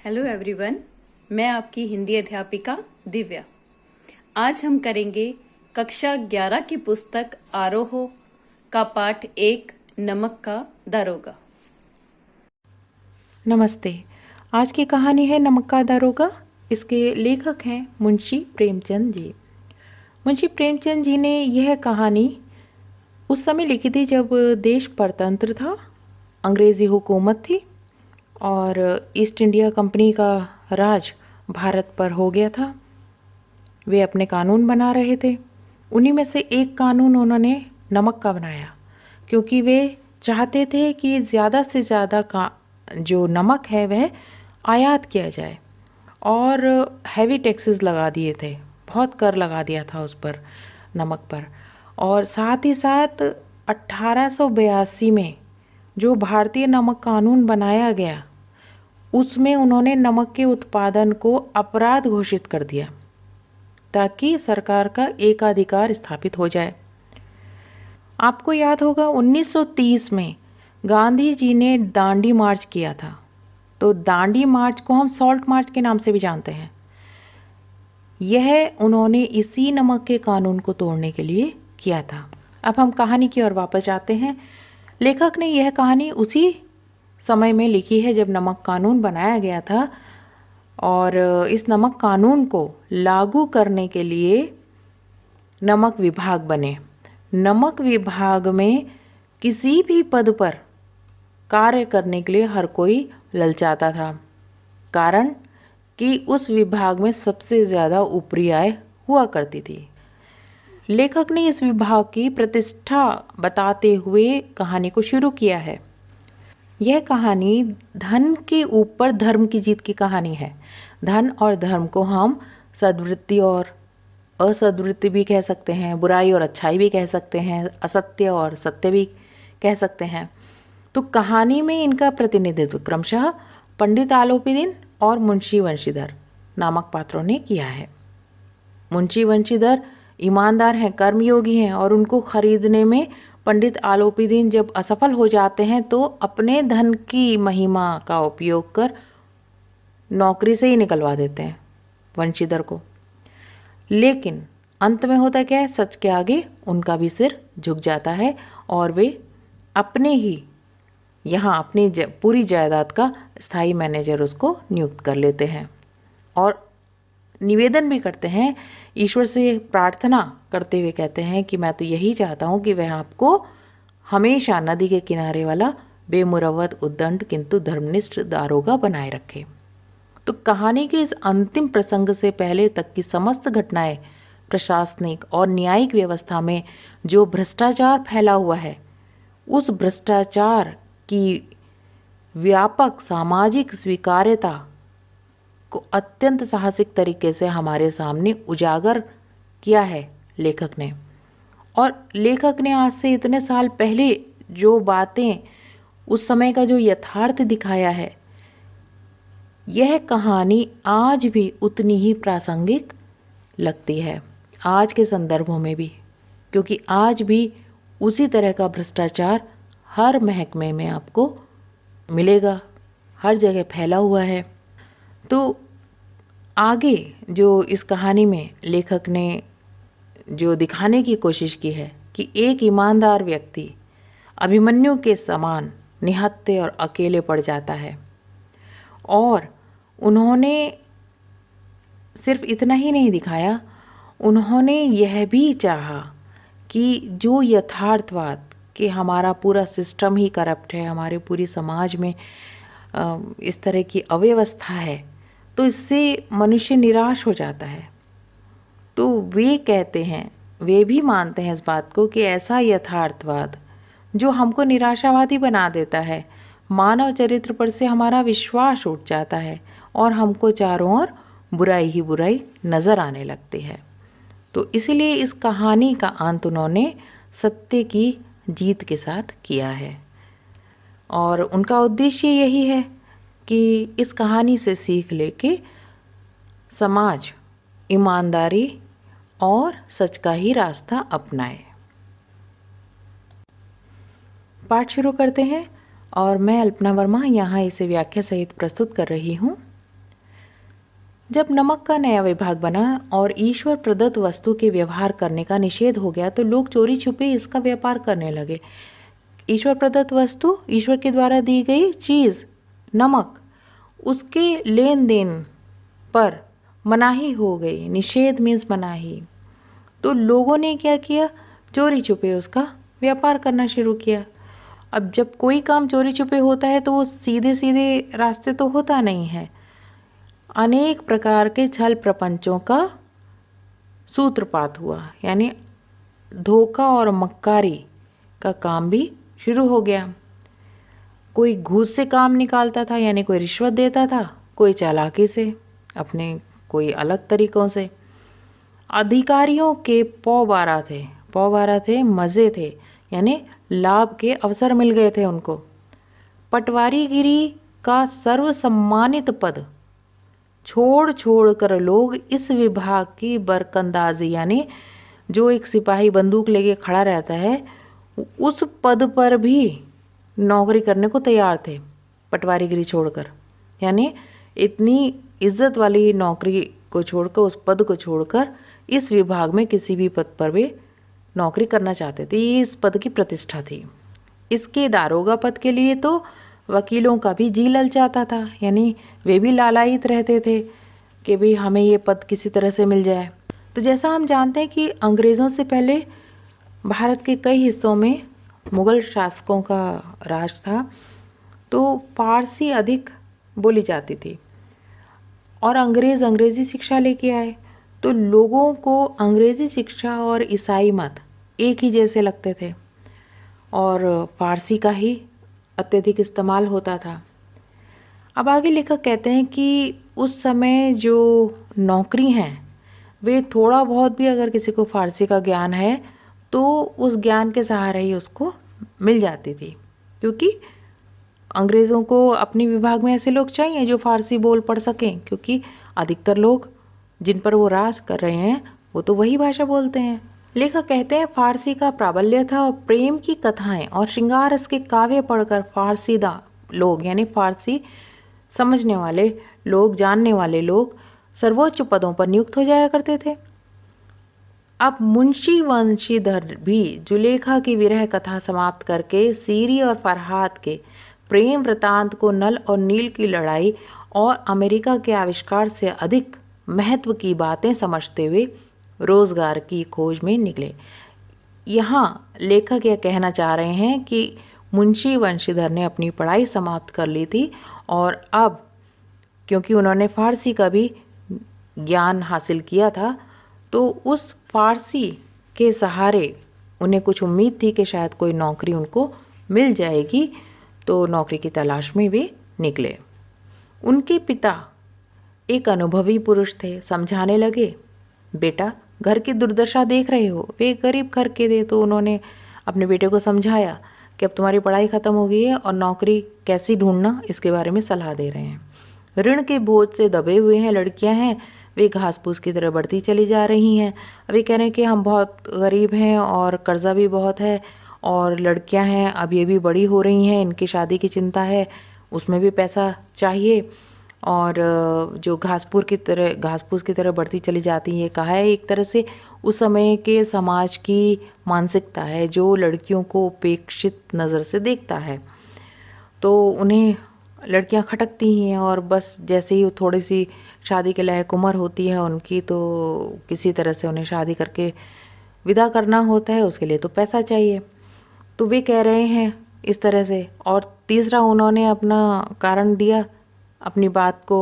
Hello everyone, मैं आपकी हिंदी अध्यापिका दिव्या। आज हम करेंगे कक्षा 11 की पुस्तक आरोह का पाठ 1 नमक का दारोगा। नमस्ते। आज की कहानी है नमक का दारोगा। इसके लेखक हैं मुंशी प्रेमचंद जी। मुंशी प्रेमचंद जी ने यह कहानी उस समय लिखी थी जब देश परतंत्र था, अंग्रेज़ी हुकूमत थी और ईस्ट इंडिया कंपनी का राज भारत पर हो गया था। वे अपने कानून बना रहे थे। उन्हीं में से एक कानून उन्होंने नमक का बनाया, क्योंकि वे चाहते थे कि ज़्यादा से ज़्यादा का जो नमक है वह आयात किया जाए और हैवी टैक्सेस लगा दिए थे, बहुत कर लगा दिया था उस पर, नमक पर। और साथ ही साथ 1882 में जो भारतीय नमक कानून बनाया गया, उसमें उन्होंने नमक के उत्पादन को अपराध घोषित कर दिया ताकि सरकार का एकाधिकार स्थापित हो जाए। आपको याद होगा 1930 में गांधी जी ने दांडी मार्च किया था। तो दांडी मार्च को हम सॉल्ट मार्च के नाम से भी जानते हैं। यह उन्होंने इसी नमक के कानून को तोड़ने के लिए किया था। अब हम कहानी की ओर वापस जाते हैं। लेखक ने यह कहानी उसी समय में लिखी है जब नमक कानून बनाया गया था और इस नमक कानून को लागू करने के लिए नमक विभाग बने। नमक विभाग में किसी भी पद पर कार्य करने के लिए हर कोई ललचाता था, कारण कि उस विभाग में सबसे ज़्यादा ऊपरी आय हुआ करती थी। लेखक ने इस विभाग की प्रतिष्ठा बताते हुए कहानी को शुरू किया है। यह कहानी धन के ऊपर धर्म की जीत की कहानी है। धन और धर्म को हम सद्वृत्ति और असद्वृत्ति भी कह सकते हैं, बुराई और अच्छाई भी कह सकते हैं, असत्य और सत्य भी कह सकते हैं। तो कहानी में इनका प्रतिनिधित्व क्रमशः पंडित आलोपीदीन और मुंशी वंशीधर नामक पात्रों ने किया है। मुंशी वंशीधर ईमानदार हैं, कर्मयोगी हैं और उनको खरीदने में पंडित आलोपीदीन जब असफल हो जाते हैं तो अपने धन की महिमा का उपयोग कर नौकरी से ही निकलवा देते हैं वंशीधर को। लेकिन अंत में होता क्या है, सच के आगे उनका भी सिर झुक जाता है और वे अपने ही यहाँ अपनी पूरी जायदाद का स्थायी मैनेजर उसको नियुक्त कर लेते हैं और निवेदन भी करते हैं, ईश्वर से प्रार्थना करते हुए कहते हैं कि मैं तो यही चाहता हूँ कि वह आपको हमेशा नदी के किनारे वाला बेमुरवत उद्दंड किंतु धर्मनिष्ठ दारोगा बनाए रखे। तो कहानी के इस अंतिम प्रसंग से पहले तक की समस्त घटनाएं प्रशासनिक और न्यायिक व्यवस्था में जो भ्रष्टाचार फैला हुआ है, उस भ्रष्टाचार की व्यापक सामाजिक स्वीकार्यता को अत्यंत साहसिक तरीके से हमारे सामने उजागर किया है लेखक ने। और लेखक ने आज से इतने साल पहले जो बातें, उस समय का जो यथार्थ दिखाया है, यह कहानी आज भी उतनी ही प्रासंगिक लगती है, आज के संदर्भों में भी, क्योंकि आज भी उसी तरह का भ्रष्टाचार हर महकमे में आपको मिलेगा, हर जगह फैला हुआ है। तो आगे जो इस कहानी में लेखक ने जो दिखाने की कोशिश की है कि एक ईमानदार व्यक्ति अभिमन्यु के समान निहत्थे और अकेले पड़ जाता है, और उन्होंने सिर्फ इतना ही नहीं दिखाया, उन्होंने यह भी चाहा कि जो यथार्थवाद कि हमारा पूरा सिस्टम ही करप्ट है, हमारे पूरी समाज में इस तरह की अव्यवस्था है, तो इससे मनुष्य निराश हो जाता है। तो वे कहते हैं, वे भी मानते हैं इस बात को कि ऐसा यथार्थवाद जो हमको निराशावादी बना देता है, मानव चरित्र पर से हमारा विश्वास उठ जाता है और हमको चारों ओर बुराई ही बुराई नज़र आने लगती है। तो इसलिए इस कहानी का अंत उन्होंने सत्य की जीत के साथ किया है और उनका उद्देश्य यही है कि इस कहानी से सीख लेके समाज ईमानदारी और सच का ही रास्ता अपनाए। पाठ शुरू करते हैं और मैं अल्पना वर्मा यहाँ इसे व्याख्या सहित प्रस्तुत कर रही हूँ। जब नमक का नया विभाग बना और ईश्वर प्रदत्त वस्तु के व्यवहार करने का निषेध हो गया तो लोग चोरी छुपे इसका व्यापार करने लगे। ईश्वर प्रदत्त वस्तु, ईश्वर के द्वारा दी गई चीज़ नमक, उसके लेन देन पर मनाही हो गई। निषेध मीन्स मनाही। तो लोगों ने क्या किया, चोरी छुपे उसका व्यापार करना शुरू किया। अब जब कोई काम चोरी छुपे होता है तो वो सीधे सीधे रास्ते तो होता नहीं है, अनेक प्रकार के छल प्रपंचों का सूत्रपात हुआ, यानी धोखा और मक्कारी का काम भी शुरू हो गया। कोई घूस से काम निकालता था, यानी कोई रिश्वत देता था, कोई चालाकी से, अपने कोई अलग तरीकों से। अधिकारियों के पौ बारह थे, मज़े थे, यानी लाभ के अवसर मिल गए थे उनको। पटवारीगिरी का सर्वसम्मानित पद छोड़ छोड़ कर लोग इस विभाग की बरकंदाजी, यानी जो एक सिपाही बंदूक लेके खड़ा रहता है उस पद पर भी नौकरी करने को तैयार थे, पटवारीगिरी छोड़कर। यानी इतनी इज्जत वाली नौकरी को छोड़कर, उस पद को छोड़कर इस विभाग में किसी भी पद पर वे नौकरी करना चाहते थे। ये इस पद की प्रतिष्ठा थी। इसके दारोगा पद के लिए तो वकीलों का भी जी ललचाता था, यानी वे भी लालायित रहते थे कि भाई हमें ये पद किसी तरह से मिल जाए। तो जैसा हम जानते हैं कि अंग्रेज़ों से पहले भारत के कई हिस्सों में मुग़ल शासकों का राज था, तो फारसी अधिक बोली जाती थी और अंग्रेज़ अंग्रेज़ी शिक्षा लेके आए, तो लोगों को अंग्रेज़ी शिक्षा और ईसाई मत एक ही जैसे लगते थे और फारसी का ही अत्यधिक इस्तेमाल होता था। अब आगे लेखक कहते हैं कि उस समय जो नौकरी हैं वे थोड़ा बहुत भी अगर किसी को फारसी का ज्ञान है तो उस ज्ञान के सहारे ही उसको मिल जाती थी, क्योंकि अंग्रेज़ों को अपने विभाग में ऐसे लोग चाहिए जो फारसी बोल पढ़ सकें, क्योंकि अधिकतर लोग जिन पर वो राज कर रहे हैं वो तो वही भाषा बोलते हैं। लेखक कहते हैं फारसी का प्राबल्य था और प्रेम की कथाएं और श्रृंगार रस के काव्य पढ़कर फारसीदा लोग, यानी फारसी समझने वाले लोग, जानने वाले लोग सर्वोच्च पदों पर नियुक्त हो जाया करते थे। अब मुंशी वंशीधर भी जुलेखा की विरह कथा समाप्त करके सीरी और फरहाद के प्रेम वृतांत को नल और नील की लड़ाई और अमेरिका के आविष्कार से अधिक महत्व की बातें समझते हुए रोजगार की खोज में निकले। यहाँ लेखक यह कहना चाह रहे हैं कि मुंशी वंशीधर ने अपनी पढ़ाई समाप्त कर ली थी और अब क्योंकि उन्होंने फारसी का भी ज्ञान हासिल किया था तो उस फारसी के सहारे उन्हें कुछ उम्मीद थी कि शायद कोई नौकरी उनको मिल जाएगी, तो नौकरी की तलाश में वे निकले। उनके पिता एक अनुभवी पुरुष थे, समझाने लगे, बेटा घर की दुर्दशा देख रहे हो, वे गरीब घर के थे, तो उन्होंने अपने बेटे को समझाया कि अब तुम्हारी पढ़ाई ख़त्म हो गई है और नौकरी कैसी ढूंढना इसके बारे में सलाह दे रहे हैं। ऋण के बोझ से दबे हुए हैं, लड़कियां हैं, वे घास फूस की तरह बढ़ती चली जा रही हैं। अभी कह रहे हैं कि हम बहुत गरीब हैं और कर्जा भी बहुत है और लड़कियां हैं, अब ये भी बड़ी हो रही हैं, इनकी शादी की चिंता है, उसमें भी पैसा चाहिए और जो घास फूस की तरह बढ़ती चली जाती है, कहा है एक तरह से उस समय के समाज की मानसिकता है जो लड़कियों को उपेक्षित नज़र से देखता है। तो उन्हें लड़कियां खटकती ही हैं और बस जैसे ही थोड़ी सी शादी के लायक उम्र होती है उनकी, तो किसी तरह से उन्हें शादी करके विदा करना होता है, उसके लिए तो पैसा चाहिए। तो वे कह रहे हैं इस तरह से। और तीसरा उन्होंने अपना कारण दिया अपनी बात को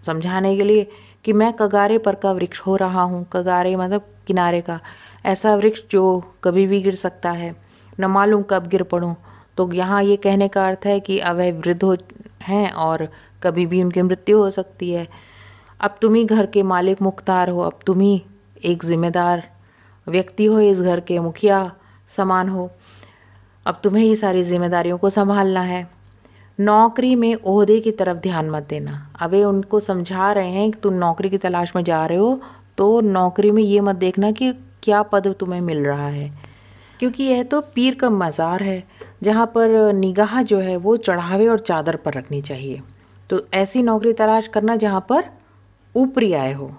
समझाने के लिए कि मैं कगारे पर का वृक्ष हो रहा हूँ। कगारे मतलब किनारे का, ऐसा वृक्ष जो कभी भी गिर सकता है, न मालूम कब गिर पड़ूँ। तो यहाँ ये कहने का अर्थ है कि अब वह वृद्ध हो हैं और कभी भी उनकी मृत्यु हो सकती है। अब तुम ही घर के मालिक मुख्तार हो, अब तुम ही एक जिम्मेदार व्यक्ति हो, इस घर के मुखिया समान हो, अब तुम्हें ही सारी जिम्मेदारियों को संभालना है। नौकरी में ओहदे की तरफ ध्यान मत देना। अब वे उनको समझा रहे हैं कि तुम नौकरी की तलाश में जा रहे हो तो नौकरी में ये मत देखना कि क्या पद तुम्हें मिल रहा है, क्योंकि यह तो पीर का मज़ार है जहाँ पर निगाह जो है वो चढ़ावे और चादर पर रखनी चाहिए। तो ऐसी नौकरी तलाश करना जहाँ पर ऊपरी आय हो।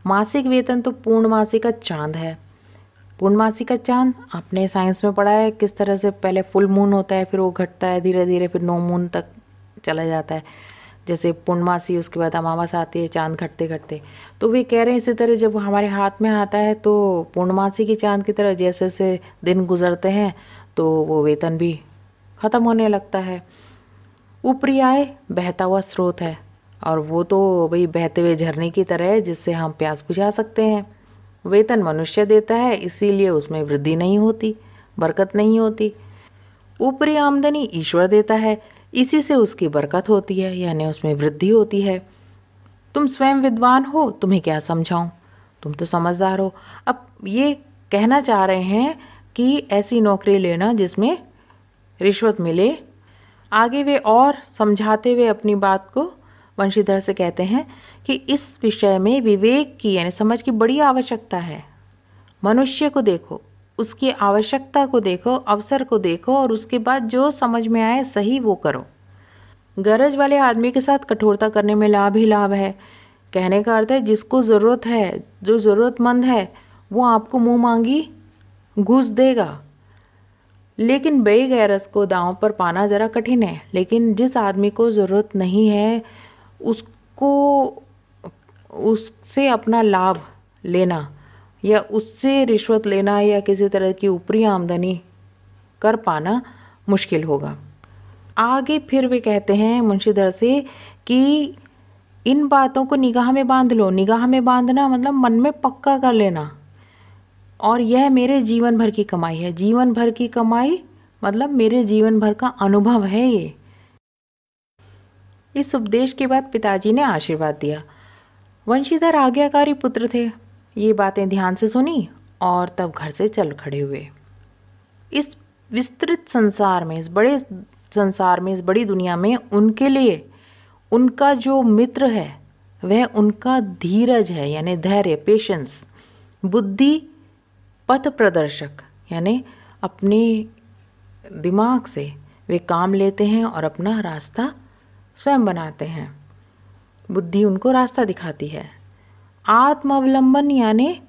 मासिक वेतन तो पूर्णमासी का चांद है। पूर्णमासी का चांद आपने साइंस में पढ़ा है किस तरह से पहले फुल मून होता है, फिर वो घटता है धीरे धीरे, फिर नो मून तक चला जाता है। जैसे पूर्णमासी, उसके बाद अमावस आती है, चांद घटते घटते। तो वे कह रहे हैं इसी तरह जब हमारे हाथ में आता है तो पूर्णमासी की चांद की तरह जैसे जैसे दिन गुजरते हैं तो वो वेतन भी खत्म होने लगता है। ऊपरी आय बहता हुआ स्रोत है, और वो तो भाई बहते हुए झरने की तरह है जिससे हम प्यास बुझा सकते हैं। वेतन मनुष्य देता है, इसीलिए उसमें वृद्धि नहीं होती, बरकत नहीं होती। ऊपरी आमदनी ईश्वर देता है, इसी से उसकी बरकत होती है, यानी उसमें वृद्धि होती है। तुम स्वयं विद्वान हो, तुम्हें क्या समझाऊं, तुम तो समझदार हो। अब ये कहना चाह रहे हैं कि ऐसी नौकरी लेना जिसमें रिश्वत मिले। आगे वे और समझाते हुए अपनी बात को वंशीधर से कहते हैं कि इस विषय में विवेक की यानी समझ की बड़ी आवश्यकता है। मनुष्य को देखो, उसकी आवश्यकता को देखो, अवसर को देखो, और उसके बाद जो समझ में आए सही वो करो। गरज वाले आदमी के साथ कठोरता करने में लाभ ही लाभ है। कहने का अर्थ है जिसको ज़रूरत है, जो ज़रूरतमंद है, वो आपको मुंह मांगी घूस देगा। लेकिन बेगैरस को दांव पर पाना ज़रा कठिन है। लेकिन जिस आदमी को ज़रूरत नहीं है उसको उससे अपना लाभ लेना या उससे रिश्वत लेना या किसी तरह की ऊपरी आमदनी कर पाना मुश्किल होगा। आगे फिर वे कहते हैं मुंशीधर से कि इन बातों को निगाह में बांध लो। निगाह में बांधना मतलब मन में पक्का कर लेना, और यह मेरे जीवन भर की कमाई है। जीवन भर की कमाई मतलब मेरे जीवन भर का अनुभव है ये। इस उपदेश के बाद पिताजी ने आशीर्वाद दिया। वंशीधर आज्ञाकारी पुत्र थे। ये बातें ध्यान से सुनी और तब घर से चल खड़े हुए। इस विस्तृत संसार में, इस बड़े संसार में, इस बड़ी दुनिया में उनके लिए उनका जो मित्र है वह उनका धीरज है, यानी धैर्य, पेशेंस। बुद्धि पथ प्रदर्शक, यानी अपने दिमाग से वे काम लेते हैं और अपना रास्ता स्वयं बनाते हैं। बुद्धि उनको रास्ता दिखाती है। आत्मावलंबन यानी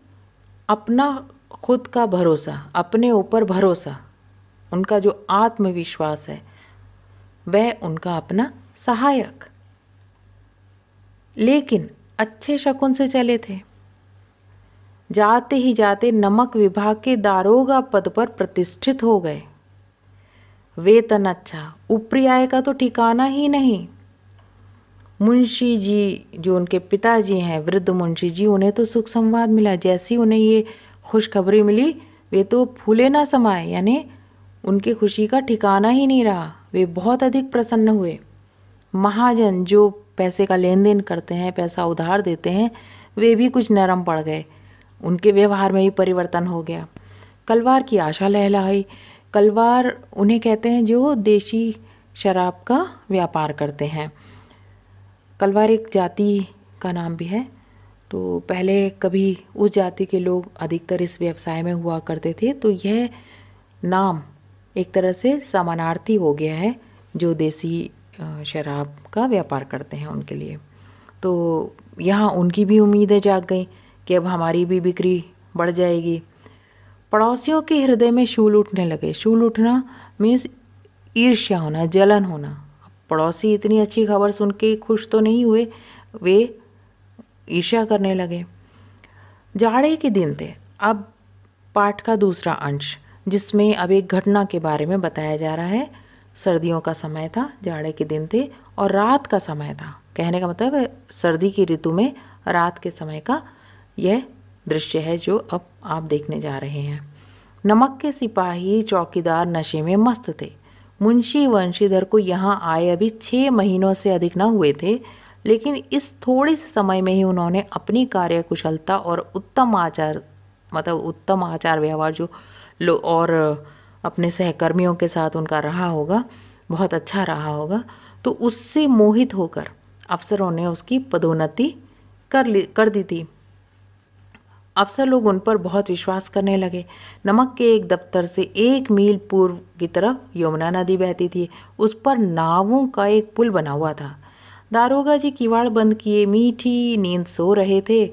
अपना खुद का भरोसा, अपने ऊपर भरोसा, उनका जो आत्मविश्वास है वह उनका अपना सहायक। लेकिन अच्छे शकुन से चले थे। जाते ही जाते नमक विभाग के दारोगा पद पर प्रतिष्ठित हो गए। वेतन अच्छा, ऊपरी आय का तो ठिकाना ही नहीं। मुंशी जी जो उनके पिताजी हैं, वृद्ध मुंशी जी, उन्हें तो सुख संवाद मिला। जैसी उन्हें ये खुशखबरी मिली वे तो फूले ना समाये, यानी उनकी खुशी का ठिकाना ही नहीं रहा। वे बहुत अधिक प्रसन्न हुए। महाजन जो पैसे का लेन देन करते हैं, पैसा उधार देते हैं, वे भी कुछ नरम पड़ गए। उनके व्यवहार में भी परिवर्तन हो गया। कलवार की आशा लहलहाई। कलवार उन्हें कहते हैं जो देशी शराब का व्यापार करते हैं। कलवार एक जाति का नाम भी है। तो पहले कभी उस जाति के लोग अधिकतर इस व्यवसाय में हुआ करते थे, तो यह नाम एक तरह से समानार्थी हो गया है जो देसी शराब का व्यापार करते हैं उनके लिए। तो यहाँ उनकी भी उम्मीदें जाग गई कि अब हमारी भी बिक्री बढ़ जाएगी। पड़ोसियों के हृदय में शूल उठने लगे। शूल उठना मीन्स ईर्ष्या होना, जलन होना। पड़ोसी इतनी अच्छी खबर सुन के खुश तो नहीं हुए, वे ईर्ष्या करने लगे। जाड़े के दिन थे। अब पाठ का दूसरा अंश जिसमें अब एक घटना के बारे में बताया जा रहा है। सर्दियों का समय था, जाड़े के दिन थे और रात का समय था। कहने का मतलब है सर्दी की ऋतु में रात के समय का यह दृश्य है जो अब आप देखने जा रहे हैं। नमक के सिपाही चौकीदार नशे में मस्त थे। मुंशी वंशीधर को यहाँ आए अभी 6 महीनों से अधिक न हुए थे, लेकिन इस थोड़े से समय में ही उन्होंने अपनी कार्यकुशलता और उत्तम आचार व्यवहार जो और अपने सहकर्मियों के साथ उनका रहा होगा, बहुत अच्छा रहा होगा, तो उससे मोहित होकर अफसरों ने उसकी पदोन्नति कर दी थी। अफसर लोग उन पर बहुत विश्वास करने लगे। नमक के एक दफ्तर से 1 मील पूर्व की तरफ यमुना नदी बहती थी। उस पर नावों का एक पुल बना हुआ था। दारोगा जी किवाड़ बंद किए मीठी नींद सो रहे थे।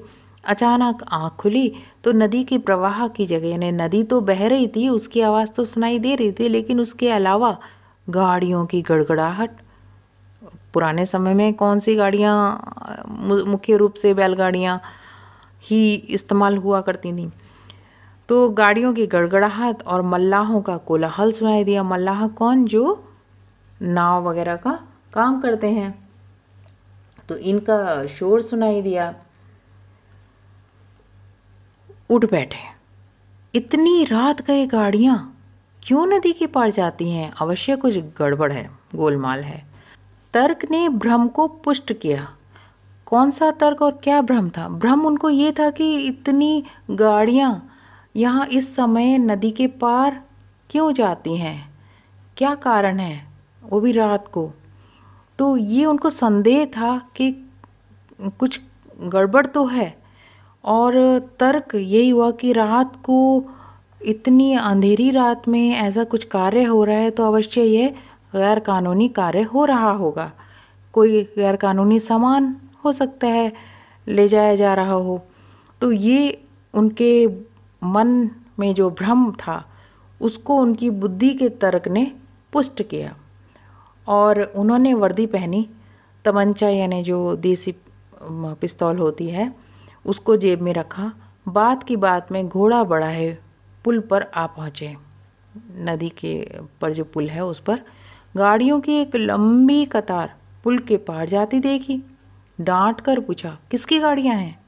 अचानक आंख खुली तो नदी के प्रवाह की जगह, यानी नदी तो बह रही थी, उसकी आवाज़ तो सुनाई दे रही थी, लेकिन उसके अलावा गाड़ियों की गड़गड़ाहट। पुराने समय में कौन सी गाड़ियाँ, मुख्य रूप से बैलगाड़ियाँ ही इस्तेमाल हुआ करती थीं। तो गाड़ियों की गड़गड़ाहट और मल्लाहों का कोलाहल सुनाई दिया। मल्लाह कौन? जो नाव वगैरह का काम करते हैं, तो इनका शोर सुनाई दिया। उठ बैठे। इतनी रात गए गाड़ियां क्यों नदी के पार जाती हैं? अवश्य कुछ गड़बड़ है, गोलमाल है। तर्क ने भ्रम को पुष्ट किया। कौन सा तर्क और क्या भ्रम था? भ्रम उनको ये था कि इतनी गाड़ियां यहाँ इस समय नदी के पार क्यों जाती हैं, क्या कारण है, वो भी रात को। तो ये उनको संदेह था कि कुछ गड़बड़ तो है। और तर्क यही हुआ कि रात को, इतनी अंधेरी रात में ऐसा कुछ कार्य हो रहा है तो अवश्य ये गैर कानूनी कार्य हो रहा होगा। कोई गैर कानूनी सामान हो सकता है ले जाया जा रहा हो। तो ये उनके मन में जो भ्रम था उसको उनकी बुद्धि के तर्क ने पुष्ट किया। और उन्होंने वर्दी पहनी, तमंचा यानी जो देसी पिस्तौल होती है उसको जेब में रखा। बात की बात में घोड़ा बढ़ाए पुल पर आ पहुँचे। नदी के पर जो पुल है उस पर गाड़ियों की एक लंबी कतार पुल के पार जाती देखी। डांट कर पूछा, किसकी गाड़ियां हैं?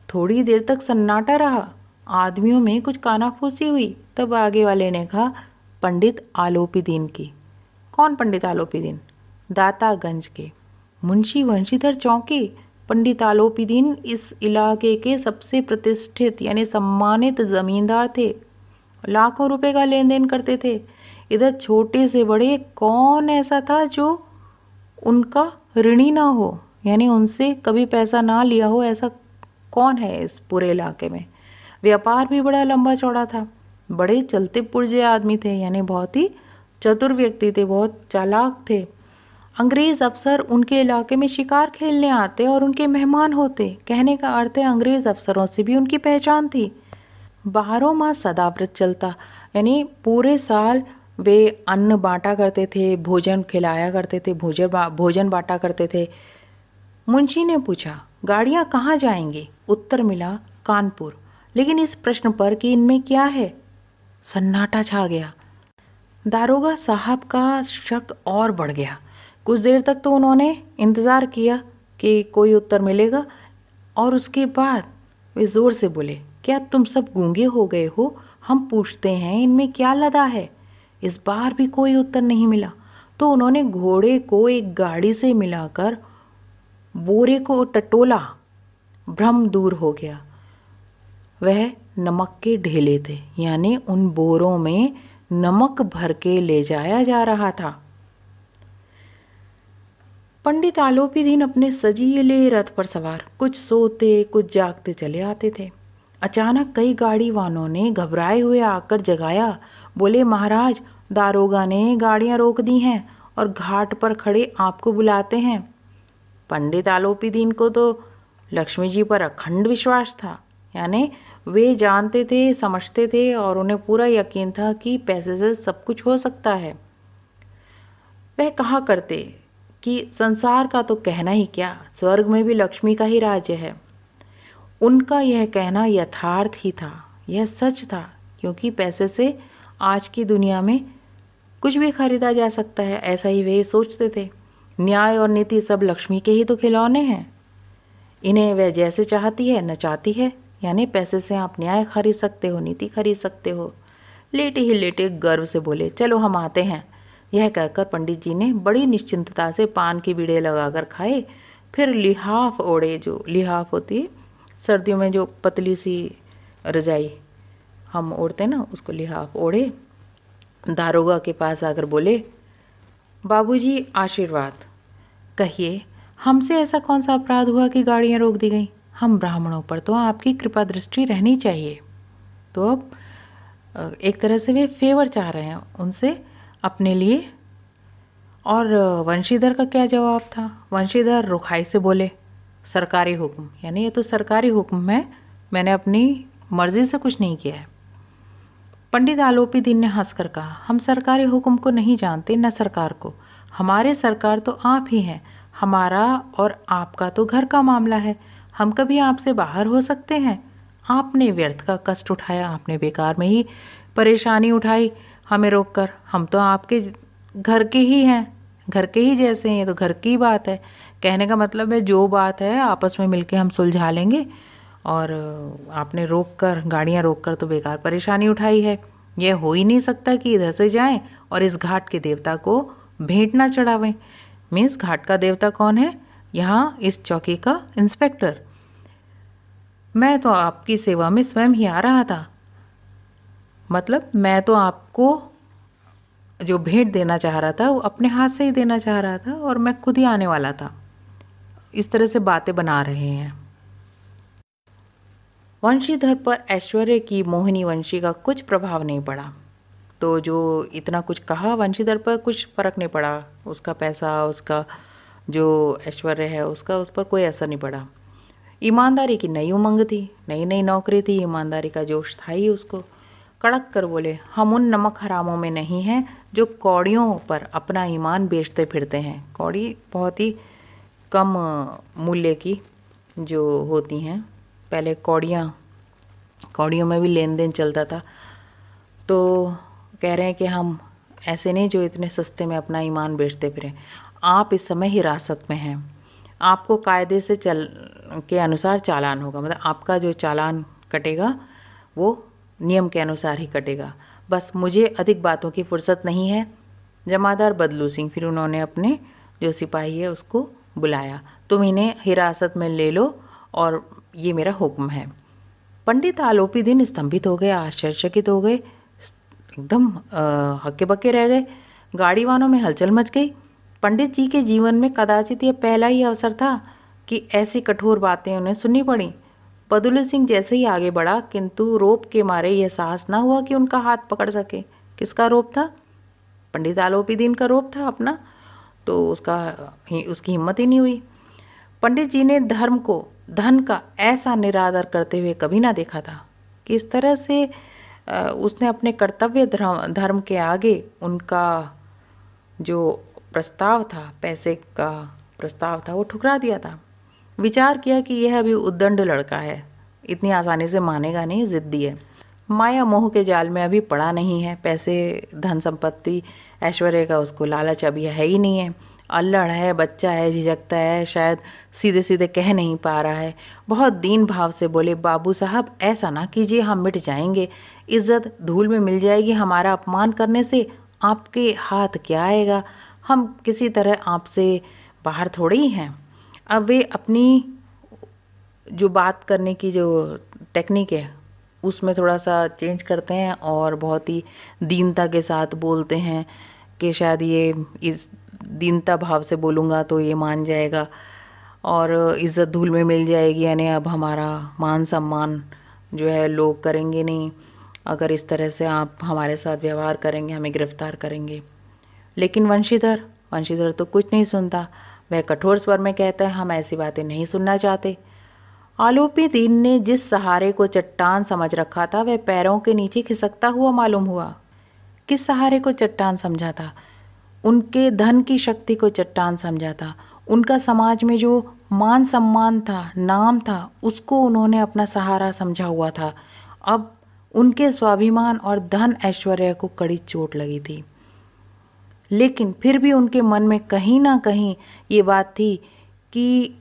थोड़ी देर तक सन्नाटा रहा। आदमियों में कुछ कानाफूसी हुई। तब आगे वाले ने कहा, पंडित आलोपीदीन की। कौन पंडित आलोपीदीन? दातागंज के मुंशी वंशीधर चौकी। पंडित आलोपीदीन इस इलाके के सबसे प्रतिष्ठित यानी सम्मानित जमींदार थे। लाखों रुपए का लेन देन करते थे। इधर छोटे से बड़े कौन ऐसा था जो उनका ऋणी ना हो, यानी उनसे कभी पैसा ना लिया हो, ऐसा कौन है इस पूरे इलाके में। व्यापार भी बड़ा लंबा चौड़ा था। बड़े चलते पुर्जे आदमी थे, यानी बहुत ही चतुर व्यक्ति थे, बहुत चालाक थे। अंग्रेज अफसर उनके इलाके में शिकार खेलने आते और उनके मेहमान होते। कहने का अर्थ है अंग्रेज अफसरों से भी उनकी पहचान थी। बारहों मास सदाव्रत चलता, यानी पूरे साल वे अन्न बांटा करते थे, भोजन खिलाया करते थे, भोजन बांटा करते थे। मुंशी ने पूछा, गाड़ियां कहाँ जाएंगी? उत्तर मिला, कानपुर। लेकिन इस प्रश्न पर कि इनमें क्या है, सन्नाटा छा गया। दारोगा साहब का शक और बढ़ गया। कुछ देर तक तो उन्होंने इंतज़ार किया कि कोई उत्तर मिलेगा, और उसके बाद वे ज़ोर से बोले, क्या तुम सब गूंगे हो गए हो? हम पूछते हैं इनमें क्या लदा है। इस बार भी कोई उत्तर नहीं मिला। तो उन्होंने घोड़े को एक गाड़ी से मिलाकर बोरे को टटोला। भ्रम दूर हो गया। वह नमक के ढेले थे, यानी उन बोरों में नमक भर के ले जाया जा रहा था। पंडित आलोपीदीन अपने सजीले रथ पर सवार कुछ सोते कुछ जागते चले आते थे। अचानक कई गाड़ी वालों ने घबराए हुए आकर जगाया। बोले, महाराज, दारोगा ने गाड़ियां रोक दी हैं और घाट पर खड़े आपको बुलाते हैं। पंडित आलोपीदीन को तो लक्ष्मी जी पर अखंड विश्वास था, यानी वे जानते थे, समझते थे और उन्हें पूरा यकीन था कि पैसे से सब कुछ हो सकता है। वह कहा करते कि संसार का तो कहना ही क्या, स्वर्ग में भी लक्ष्मी का ही राज्य है। उनका यह कहना यथार्थ ही था, यह सच था, क्योंकि पैसे से आज की दुनिया में कुछ भी खरीदा जा सकता है, ऐसा ही वे सोचते थे। न्याय और नीति सब लक्ष्मी के ही तो खिलौने हैं। इन्हें वह जैसे चाहती है नचाती है, यानी पैसे से आप न्याय खरीद सकते हो, नीति खरीद सकते हो। लेटे ही लेटे गर्व से बोले, चलो हम आते हैं। यह कहकर पंडित जी ने बड़ी निश्चिंतता से पान की बीड़े लगाकर खाए। फिर लिहाफ ओढ़े, जो लिहाफ होती है सर्दियों में, जो पतली सी रजाई हम ओढ़ते ना, उसको लिहाफ ओढ़े। दारोगा के पास आकर बोले, बाबूजी आशीर्वाद। कहिए, हमसे ऐसा कौन सा अपराध हुआ कि गाड़ियां रोक दी गई? हम ब्राह्मणों पर तो आपकी कृपा दृष्टि रहनी चाहिए। तो अब एक तरह से वे फेवर चाह रहे हैं उनसे अपने लिए। और वंशीधर का क्या जवाब था? वंशीधर रुखाई से बोले, सरकारी हुक्म, यानी ये तो सरकारी हुक्म है, मैंने अपनी मर्जी से कुछ नहीं किया है। पंडित आलोपी दीन ने हंसकर कहा, हम सरकारी हुक्म को नहीं जानते, न सरकार को। हमारे सरकार तो आप ही हैं। हमारा और आपका तो घर का मामला है। हम कभी आपसे बाहर हो सकते हैं? आपने व्यर्थ का कष्ट उठाया, आपने बेकार में ही परेशानी उठाई हमें रोककर। हम तो आपके घर के ही हैं, घर के ही जैसे हैं, ये तो घर की बात है। कहने का मतलब है जो बात है आपस में मिलके हम सुलझा लेंगे, और आपने रोककर, गाड़ियां रोककर तो बेकार परेशानी उठाई है। यह हो ही नहीं सकता कि इधर से जाएं और इस घाट के देवता को भेंट ना चढ़ावें। मीन्स घाट का देवता कौन है? यहाँ इस चौकी का इंस्पेक्टर। मैं तो आपकी सेवा में स्वयं ही आ रहा था। मतलब मैं तो आपको जो भेंट देना चाह रहा था वो अपने हाथ से ही देना चाह रहा था, और मैं खुद ही आने वाला था। इस तरह से बातें बना रहे हैं। वंशीधर पर ऐश्वर्य की मोहिनी वंशी का कुछ प्रभाव नहीं पड़ा। तो जो इतना कुछ कहा, वंशीधर पर कुछ फर्क नहीं पड़ा। उसका पैसा, उसका जो ऐश्वर्य है, उसका उस पर कोई असर नहीं पड़ा। ईमानदारी की नई उमंग थी, नई नई नौकरी थी, ईमानदारी का जोश था ही उसको। कड़क कर बोले, हम उन नमक हरामों में नहीं हैं जो कौड़ियों पर अपना ईमान बेचते फिरते हैं। कौड़ी बहुत ही कम मूल्य की जो होती हैं। पहले कौड़ियों में भी लेन देन चलता था। तो कह रहे हैं कि हम ऐसे नहीं जो इतने सस्ते में अपना ईमान बेचते फिरें। आप इस समय हिरासत में हैं। आपको कायदे से के अनुसार चालान होगा, मतलब आपका जो चालान कटेगा वो नियम के अनुसार ही कटेगा। बस मुझे अधिक बातों की फुर्सत नहीं है। जमादार बदलू सिंह, फिर उन्होंने अपने जो सिपाही है उसको बुलाया, तुम इन्हें हिरासत में ले लो और ये मेरा हुक्म है। पंडित आलोपी दीन स्तंभित हो गए, आश्चर्यचकित हो गए, एकदम हक्के बक्के रह गए। गाड़ी वालों में हलचल मच गई। पंडित जी के जीवन में कदाचित यह पहला ही अवसर था कि ऐसी कठोर बातें उन्हें सुननी पड़ी। बदुल्ला सिंह जैसे ही आगे बढ़ा, किंतु रोप के मारे यह साहस न हुआ कि उनका हाथ पकड़ सके। किसका रोप था? पंडित आलोपी दीन का रोप था अपना। तो उसकी हिम्मत ही नहीं हुई। पंडित जी ने धर्म को धन का ऐसा निरादर करते हुए कभी ना देखा था कि इस तरह से उसने अपने कर्तव्य धर्म के आगे उनका जो प्रस्ताव था, पैसे का प्रस्ताव था, वो ठुकरा दिया था। विचार किया कि यह अभी उद्दंड लड़का है, इतनी आसानी से मानेगा नहीं, जिद्दी है, माया मोह के जाल में अभी पड़ा नहीं है। पैसे, धन संपत्ति, ऐश्वर्य का उसको लालच अभी है ही नहीं है। अल्लड़ है, बच्चा है, झिझकता है, शायद सीधे सीधे कह नहीं पा रहा है। बहुत दीन भाव से बोले, बाबू साहब ऐसा ना कीजिए, हम मिट जाएंगे, इज्जत धूल में मिल जाएगी। हमारा अपमान करने से आपके हाथ क्या आएगा? हम किसी तरह आपसे बाहर थोड़े ही हैं। अब वे अपनी जो बात करने की जो टेक्निक है उसमें थोड़ा सा चेंज करते हैं और बहुत ही दीनता के साथ बोलते हैं कि शायद ये इस दीनता भाव से बोलूँगा तो ये मान जाएगा और इज़्ज़त धूल में मिल जाएगी, यानी अब हमारा मान सम्मान जो है लोग करेंगे नहीं, अगर इस तरह से आप हमारे साथ व्यवहार करेंगे, हमें गिरफ्तार करेंगे। लेकिन वंशीधर तो कुछ नहीं सुनता। वह कठोर स्वर में कहता है, हम ऐसी बातें नहीं सुनना चाहते। आलोपी दीन ने जिस सहारे को चट्टान समझ रखा था वह पैरों के नीचे खिसकता हुआ मालूम हुआ। किस सहारे को चट्टान समझा था? उनके धन की शक्ति को चट्टान समझा था। उनका समाज में जो मान सम्मान था, नाम था, उसको उन्होंने अपना सहारा समझा हुआ था। अब उनके स्वाभिमान और धन ऐश्वर्य को कड़ी चोट लगी थी। लेकिन फिर भी उनके मन में कहीं ना कहीं ये बात थी कि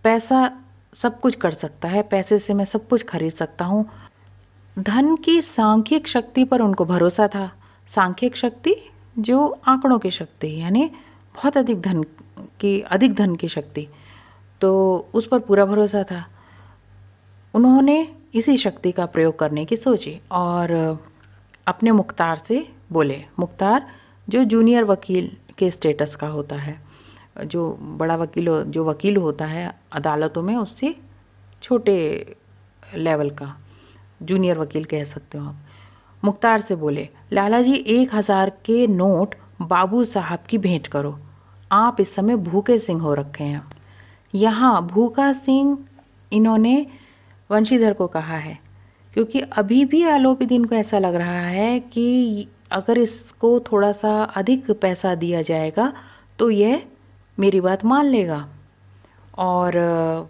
पैसा सब कुछ कर सकता है, पैसे से मैं सब कुछ खरीद सकता हूँ। धन की सांख्यिक शक्ति पर उनको भरोसा था। सांख्यिक शक्ति जो आंकड़ों की शक्ति, यानी बहुत अधिक धन की शक्ति, तो उस पर पूरा भरोसा था। उन्होंने इसी शक्ति का प्रयोग करने की सोची और अपने मुख्तार से बोले। मुख्तार जो जूनियर वकील के स्टेटस का होता है, जो बड़ा वकील होता है अदालतों में, उससे छोटे लेवल का जूनियर वकील कह सकते हो आप। मुख्तार से बोले, लाला जी 1000 के नोट बाबू साहब की भेंट करो। आप इस समय भूखे सिंह हो रखे हैं। यहाँ भूखा सिंह इन्होंने वंशीधर को कहा है, क्योंकि अभी भी आलोपीदीन को ऐसा लग रहा है कि अगर इसको थोड़ा सा अधिक पैसा दिया जाएगा तो यह मेरी बात मान लेगा। और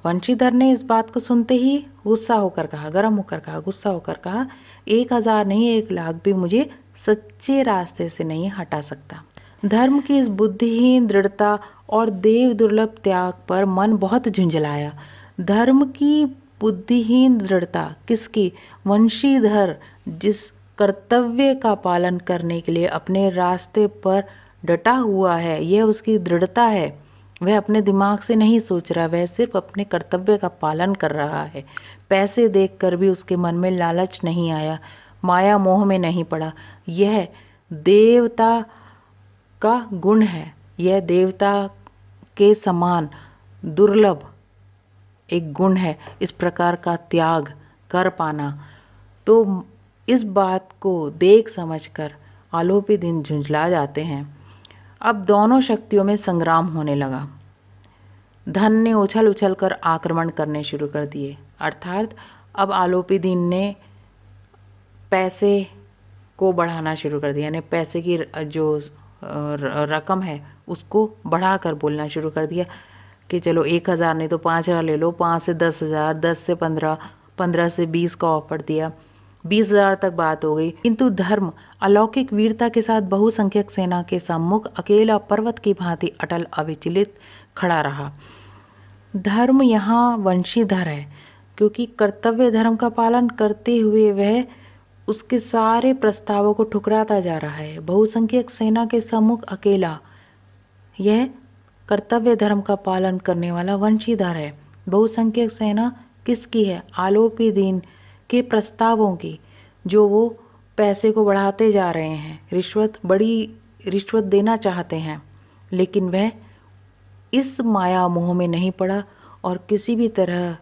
वंशीधर ने इस बात को सुनते ही गुस्सा होकर कहा, गर्म होकर कहा, गुस्सा होकर कहा, 1,000 नहीं 1,00,000 भी मुझे सच्चे रास्ते से नहीं हटा सकता। धर्म की इस बुद्धिहीन दृढ़ता और देव दुर्लभ त्याग पर मन बहुत झुंझलाया। धर्म की बुद्धिहीन दृढ़ता किसकी? वंशीधर, जिस कर्तव्य का पालन करने के लिए अपने रास्ते पर डटा हुआ है, यह उसकी दृढ़ता है। वह अपने दिमाग से नहीं सोच रहा, वह सिर्फ अपने कर्तव्य का पालन कर रहा है। पैसे देखकर भी उसके मन में लालच नहीं आया, माया मोह में नहीं पड़ा। यह देवता का गुण है, यह देवता के समान दुर्लभ एक गुण है, इस प्रकार का त्याग कर पाना। तो इस बात को देख समझकर आलोपीदीन झुंझला जाते हैं। अब दोनों शक्तियों में संग्राम होने लगा। धन ने उछल उछल कर आक्रमण करने शुरू कर दिए, अर्थात अब आलोपीदीन ने पैसे को बढ़ाना शुरू कर दिया, यानी पैसे की जो रकम है उसको बढ़ाकर बोलना शुरू कर दिया कि चलो 1,000 नहीं तो 5,000 ले लो, 5 से 10,000, 10 से 15, 15 से 20 का ऑफर दिया, 20,000 तक बात हो गई। किंतु धर्म अलौकिक वीरता के साथ बहुसंख्यक सेना के सम्मुख अकेला पर्वत की भांति अटल अविचलित खड़ा रहा। धर्म यहाँ वंशीधर है, क्योंकि कर्तव्य धर्म का पालन करते हुए वह उसके सारे प्रस्तावों को ठुकराता जा रहा है। बहुसंख्यक सेना के सम्मुख अकेला, यह कर्तव्य धर्म का पालन करने वाला वंशीधर है। बहुसंख्यक सेना किसकी है? आलोपीदीन के प्रस्तावों की, जो वो पैसे को बढ़ाते जा रहे हैं, बड़ी रिश्वत देना चाहते हैं, लेकिन वह इस माया मोह में नहीं पड़ा और किसी भी तरह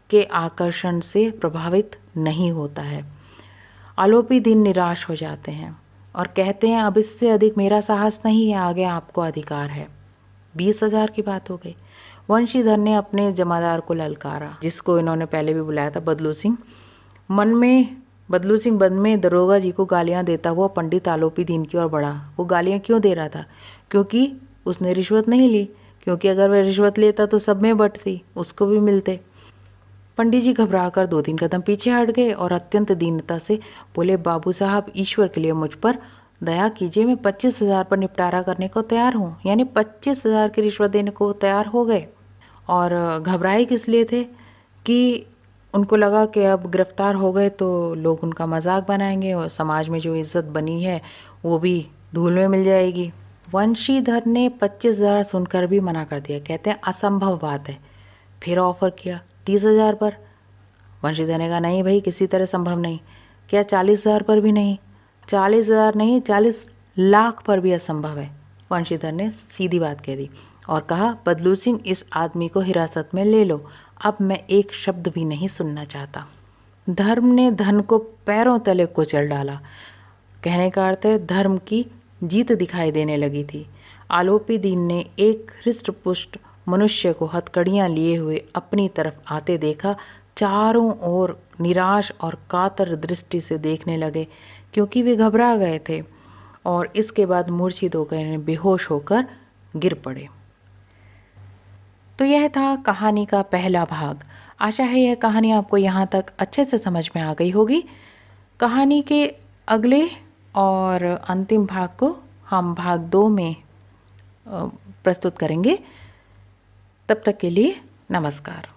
के आकर्षण से प्रभावित नहीं होता है। आलोपीदीन निराश हो जाते हैं और कहते हैं, अब इससे अधिक मेरा साहस नहीं है, आगे आपको अधिकार है। 20,000 की बात हो गई। वंशीधर ने अपने जमादार को ललकारा, जिसको इन्होंने पहले भी बुलाया था, बदलू सिंह। बदलू सिंह मन में दरोगा जी को गालियां देता हुआ पंडित आलोपीदीन की ओर बढ़ा। वो गालियां क्यों दे रहा था? क्योंकि उसने रिश्वत नहीं ली, क्योंकि अगर वह रिश्वत लेता तो सब में बंटती, उसको भी मिलते। पंडित जी घबराकर 2-3 कदम पीछे हट गए और अत्यंत दीनता से बोले, बाबू साहब, ईश्वर के लिए मुझ पर दया कीजिए, मैं 25,000 पर निपटारा करने को तैयार हूँ। यानी 25,000 की रिश्वत देने को तैयार हो गए। और घबराए किस लिए थे? कि उनको लगा कि अब गिरफ्तार हो गए तो लोग उनका मजाक बनाएंगे और समाज में जो इज्जत बनी है वो भी धूल में मिल जाएगी। वंशीधर ने 25,000 सुनकर भी मना कर दिया, कहते हैं असंभव बात है। फिर ऑफर किया 30,000 पर। वंशीधर ने कहा, नहीं भाई, किसी तरह संभव नहीं। क्या 40,000 पर भी नहीं? 40,000 नहीं, 40 लाख पर भी असंभव है। वंशीधर ने सीधी बात कह दी और कहा, बदलू सिंह, इस आदमी को हिरासत में ले लो, अब मैं एक शब्द भी नहीं सुनना चाहता। धर्म ने धन को पैरों तले कुचल डाला। कहने का अर्थ है, धर्म की जीत दिखाई देने लगी थी। आलोपीदीन ने एक हृष्ट पुष्ट मनुष्य को हथकड़ियां लिए हुए अपनी तरफ आते देखा। चारों ओर निराश और कातर दृष्टि से देखने लगे, क्योंकि वे घबरा गए थे और इसके बाद मूर्छित होकर बेहोश होकर गिर पड़े। तो यह था कहानी का पहला भाग। आशा है यह कहानी आपको यहाँ तक अच्छे से समझ में आ गई होगी। कहानी के अगले और अंतिम भाग को हम भाग 2 में प्रस्तुत करेंगे। तब तक के लिए नमस्कार।